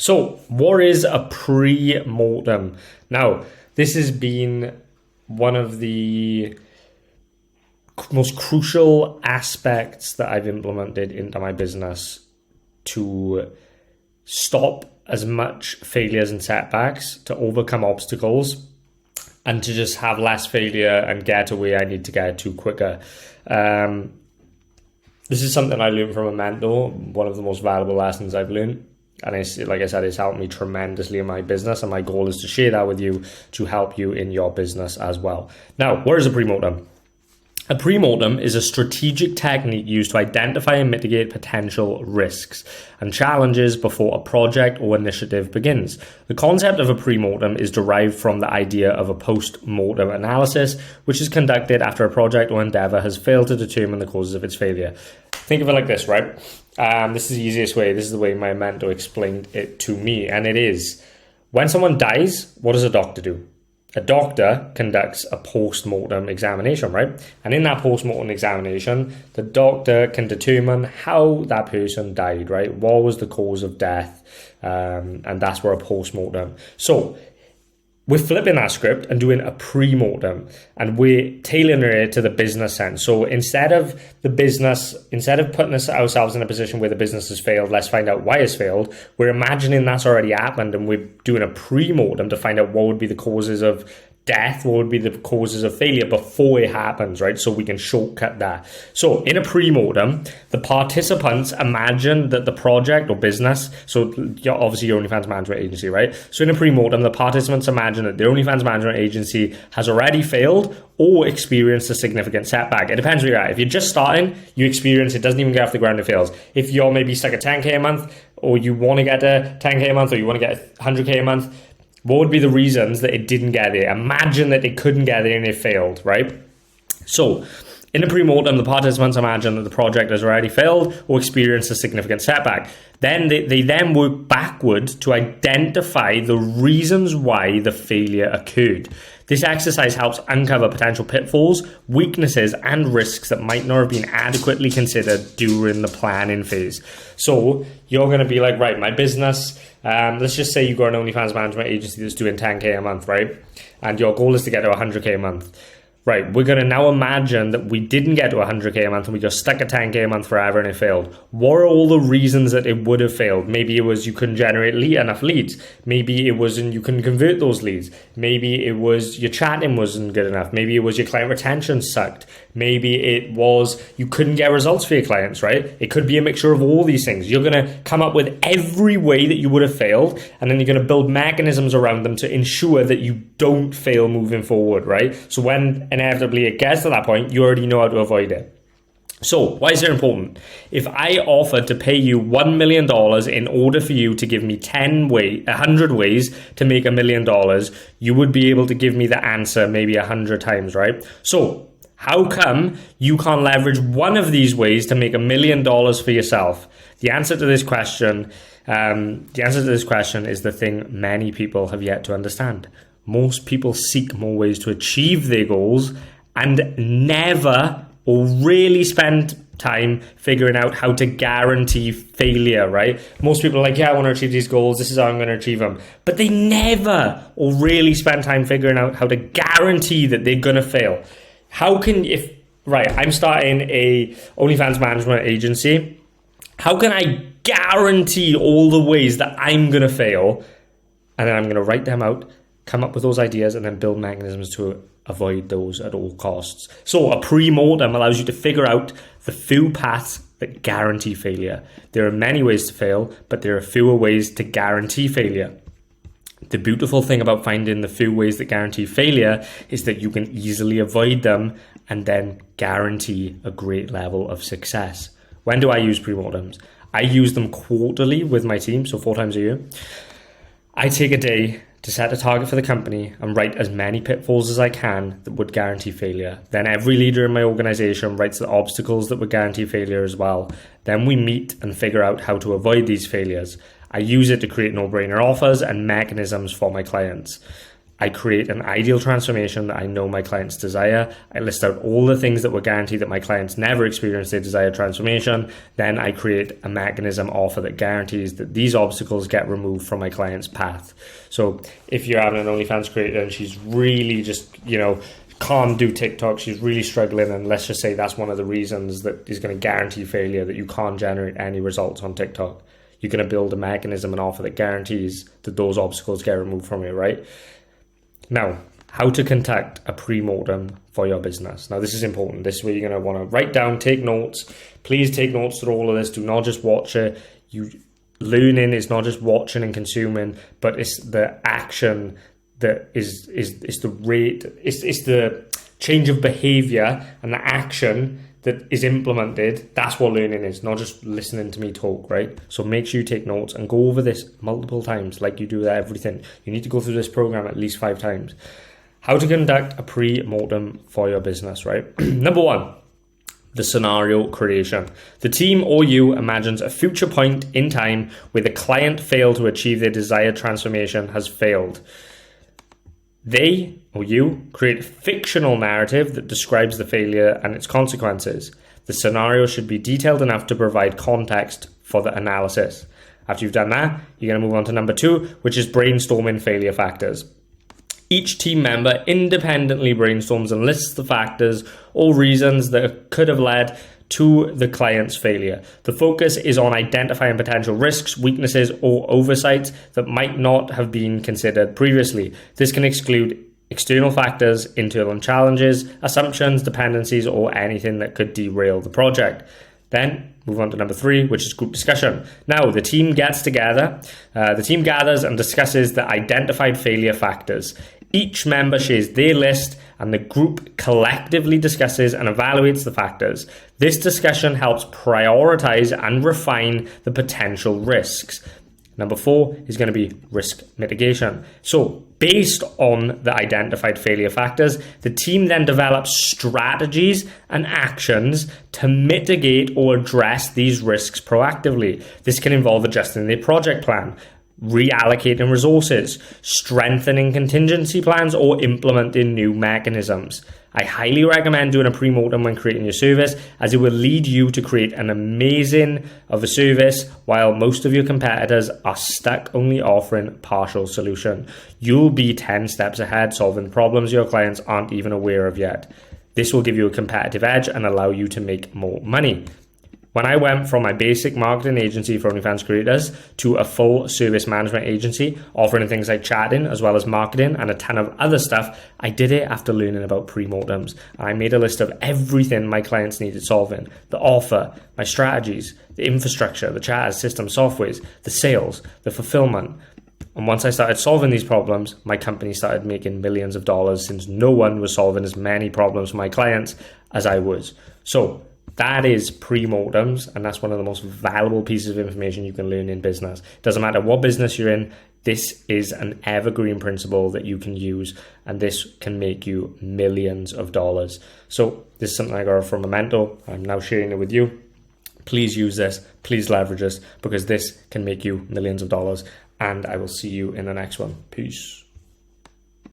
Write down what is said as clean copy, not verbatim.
So, what is a pre-mortem? Now, this has been one of the most crucial aspects that I've implemented into my business to stop as much failures and setbacks, to overcome obstacles, and to just have less failure and get where I need to get to quicker. This is something I learned from a mentor, one of the most valuable lessons I've learned. And it's, like I said, it's helped me tremendously in my business. And my goal is to share that with you to help you in your business as well. Now, what is a pre-mortem? A pre-mortem is a strategic technique used to identify and mitigate potential risks and challenges before a project or initiative begins. The concept of a pre-mortem is derived from the idea of a post-mortem analysis, which is conducted after a project or endeavor has failed to determine the causes of its failure. Think of it like this, right? This is the easiest way. This is the way my mentor explained it to me. And it is, when someone dies, what does a doctor do? A doctor conducts a post-mortem examination, right? And in that post-mortem examination, the doctor can determine how that person died, right? What was the cause of death? And that's where a post-mortem. So we're flipping that script and doing a pre-mortem, and we're tailoring it to the business sense. So instead of putting ourselves in a position where the business has failed, let's find out why it's failed. We're imagining that's already happened, and we're doing a pre-mortem to find out what would be the causes of death, what would be the causes of failure before it happens, right? So we can shortcut that. So in a pre-mortem, the participants imagine that the project or business, so obviously your OnlyFans management agency, right? So in a pre-mortem, the participants imagine that their OnlyFans management agency has already failed or experienced a significant setback. It depends where you're at. If you're just starting, you experience it doesn't even get off the ground, it fails. If you're maybe stuck at 10K a month, or you want to get to 10K a month, or you want to get 100K a month, what would be the reasons that it didn't get there? Imagine that it couldn't get there and it failed, right? So in a pre-mortem, the participants imagine that the project has already failed or experienced a significant setback. Then they then work backward to identify the reasons why the failure occurred. This exercise helps uncover potential pitfalls, weaknesses, and risks that might not have been adequately considered during the planning phase. So you're going to be like, right, my business, let's just say you got an OnlyFans management agency that's doing 10K a month, right? And your goal is to get to 100K a month. Right, we're going to now imagine that we didn't get to 100K a month and we just stuck at 10K a month forever and it failed. What are all the reasons that it would have failed? Maybe it was you couldn't generate enough leads. Maybe it wasn't you couldn't convert those leads. Maybe it was your chatting wasn't good enough. Maybe it was your client retention sucked. Maybe it was you couldn't get results for your clients, right? It could be a mixture of all these things. You're going to come up with every way that you would have failed, and then you're going to build mechanisms around them to ensure that you don't fail moving forward, right? So when inevitably it gets to that point, you already know how to avoid it. So why is it important? If I offered to pay you $1 million in order for you to give me 100 ways to make $1 million, you would be able to give me the answer maybe 100 times, right? So how come you can't leverage one of these ways to make $1 million for yourself? The answer to this question is the thing many people have yet to understand. Most people seek more ways to achieve their goals and never or rarely spend time figuring out how to guarantee failure, right? Most people are like, yeah, I want to achieve these goals. This is how I'm going to achieve them. But they never or rarely spend time figuring out how to guarantee that they're going to fail. I'm starting a OnlyFans management agency. How can I guarantee all the ways that I'm going to fail? And then I'm going to write them out, come up with those ideas, and then build mechanisms to avoid those at all costs. So a pre-mortem allows you to figure out the few paths that guarantee failure. There are many ways to fail, but there are fewer ways to guarantee failure. The beautiful thing about finding the few ways that guarantee failure is that you can easily avoid them and then guarantee a great level of success. When do I use pre-mortems? I use them quarterly with my team, so 4 times a year. I take a day to set a target for the company and write as many pitfalls as I can that would guarantee failure. Then every leader in my organization writes the obstacles that would guarantee failure as well. Then we meet and figure out how to avoid these failures. I use it to create no-brainer offers and mechanisms for my clients. I create an ideal transformation that I know my clients desire. I list out all the things that were guaranteed that my clients never experience their desired transformation. Then I create a mechanism offer that guarantees that these obstacles get removed from my client's path. So if you're having an OnlyFans creator and she's really just, can't do TikTok, she's really struggling, and let's just say that's one of the reasons that is going to guarantee failure, that you can't generate any results on TikTok. You're going to build a mechanism and offer that guarantees that those obstacles get removed from you, right? Now, how to conduct a pre-mortem for your business. Now, this is important. This is where you're going to want to write down, take notes. Please take notes through all of this. Do not just watch it. Learning is not just watching and consuming, but it's the action that is the rate. It's the change of behavior and the action that is implemented. That's what learning is, not just listening to me talk, right? So make sure you take notes and go over this multiple times like you do with everything. You need to go through this program at least 5 times. How to conduct a pre-mortem for your business, right? Number 1, the scenario creation. The team or you imagines a future point in time where the client failed to achieve their desired transformation has failed. They, or you, create a fictional narrative that describes the failure and its consequences. The scenario should be detailed enough to provide context for the analysis. After you've done that, you're going to move on to number 2, which is brainstorming failure factors. Each team member independently brainstorms and lists the factors or reasons that could have led to the client's failure. The focus is on identifying potential risks, weaknesses, or oversights that might not have been considered previously. This can exclude external factors, internal challenges, assumptions, dependencies, or anything that could derail the project. Then move on to number 3, which is group discussion. Now the team gets together, the team gathers and discusses the identified failure factors. Each member shares their list and the group collectively discusses and evaluates the factors. This discussion helps prioritize and refine the potential risks. Number 4 is going to be risk mitigation. So based on the identified failure factors, the team then develops strategies and actions to mitigate or address these risks proactively. This can involve adjusting their project plan, reallocating resources, strengthening contingency plans, or implementing new mechanisms. I highly recommend doing a pre-mortem when creating your service, as it will lead you to create an amazing of a service while most of your competitors are stuck only offering partial solution. You'll be 10 steps ahead, solving problems your clients aren't even aware of yet. This will give you a competitive edge and allow you to make more money. When I went from my basic marketing agency for OnlyFans creators to a full service management agency offering things like chatting as well as marketing and a ton of other stuff, I did it after learning about pre-mortems. I made a list of everything my clients needed solving: the offer, my strategies, the infrastructure, the chat system softwares, the sales, the fulfillment. And once I started solving these problems, my company started making millions of dollars, since no one was solving as many problems for my clients as I was. So that is pre-mortems, and that's one of the most valuable pieces of information you can learn in business. Doesn't matter what business you're in, this is an evergreen principle that you can use, and this can make you millions of dollars. So this is something I got from a mentor. I'm now sharing it with you. Please use this, please leverage this, because this can make you millions of dollars, and I will see you in the next one. Peace.